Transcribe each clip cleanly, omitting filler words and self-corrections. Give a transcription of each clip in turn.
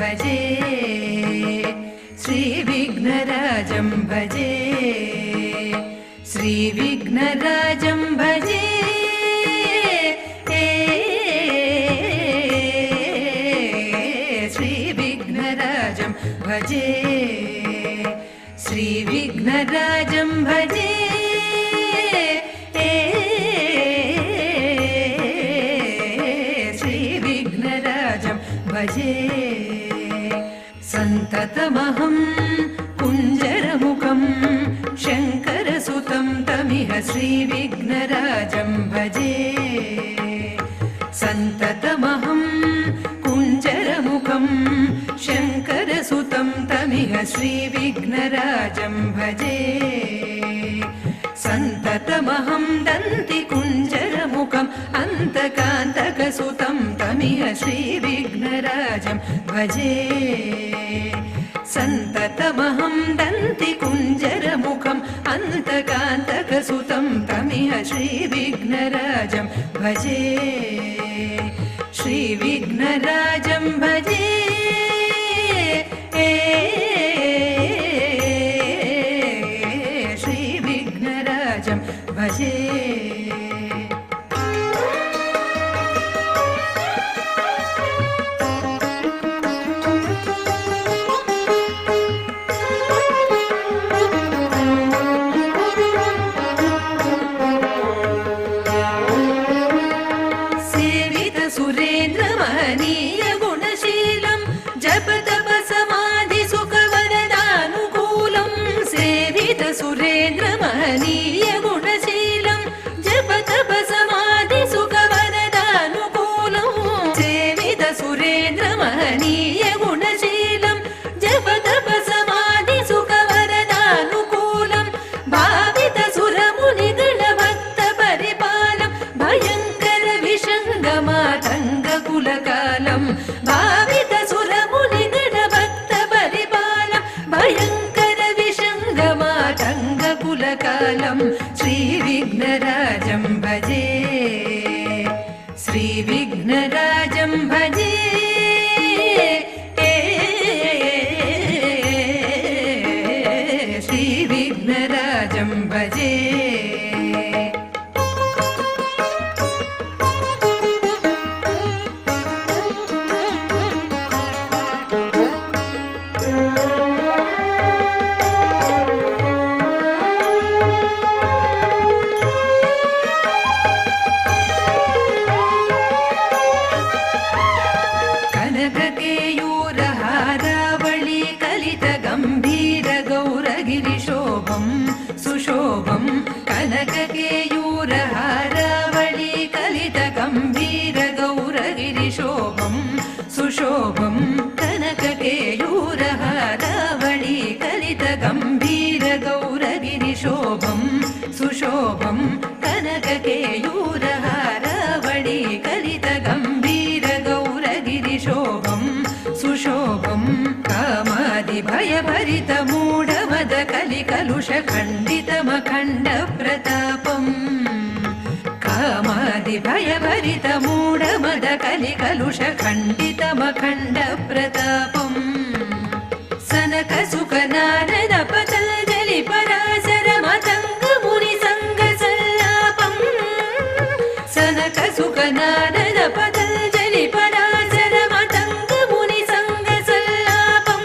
भजे श्रीविघ्नराजं भजे श्रीविघ्नराजं भजे श्रीविघ्नराजं भजे श्रीविघ्नराजं भजे श्रीविघ्नराजं भजे सन्ततमहं कुञ्जरमुखं शङ्करसुतं तमिह श्रीविघ्नराजं भजे सन्ततमहं कुञ्जरमुखं शङ्करसुतं तमिह श्रीविघ्नराजं भजे सन्ततमहं दन्तिकुञ्जरमुखम् अन्तकान्तकसुतं तमिह श्रीविघ्नराजं भजे सन्ततमहं दन्तिकुञ्जरमुखम् अन्तकान्तकसुतं तमिह श्रीविघ्नराजं भजे श्रीविघ्नराजं भजे श्रीविघ्नराजं भजे सुरेन्द्रमहनीय गुणशीलं जपतप समाधि सुखवरदानुकूलं सेवित सुरेन्द्रमहनीय गुणशीलं जपतप समाधि सुखवरदानुकूलं सेवित सुरेन्द्रमहनीय गुणशीलं जपतप समाधि सुखवरदानुकूलं भावित सुरमुनिगण भक्त परिपालं भयङ्कर विषङ्गमातङ्गकुलकालं भावित सुरमुनिगण भक्त परिपालं भयङ्कर विषङ्गमातङ्गकुलकालं श्रीविघ्नराजं भजे श्रीविघ्नराजं भजे श्रीविघ्नराजं भजे कनककेयूरहारावळी कलित गम्भीर गौरगिरिशोभं सुशोभं कनककेयूरहारावळी कलित गम्भीर गौरगिरिशोभं सुशोभं कनककेयूरहारावळी कलित गम्भीर गौरगिरिशोभं सुशोभं कनककेयूरहारावळी कलित गम्भीर गौरगिरिशोभं सुशोभं कामादिभयभरित मूढमद कलिकलुष खण्डितमखण्ड प्रतापं कामादिभयभरित मूढमद कलिकलुष खण्डितमखण्ड प्रतापं सनक सुख नारद पतञ्जलि पराशर मतङ्ग मुनि संग सल्लापं सनक सुख नारद पतञ्जलि पराशर मतङ्ग मुनि संग सल्लापं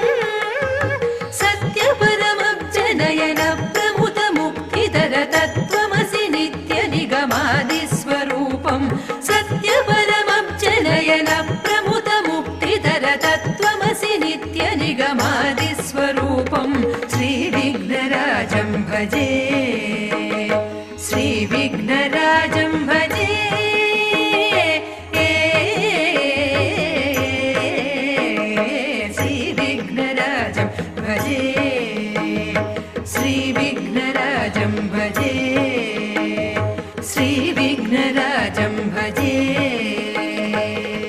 सत्य परमब्जनयन प्रमुत मुक्तिधर तत्त्वमसि नित्य निगमादि स्वरूपं सत्य परमब्जनयन प्रमुत मुक्तिधर तत्त्वमसि नित्य निगमादि स्वरूपं श्रीविघ्नराजं भजे श्रीविघ्नराजं भजे श्रीविघ्नराजं भजे श्रीविघ्नराजं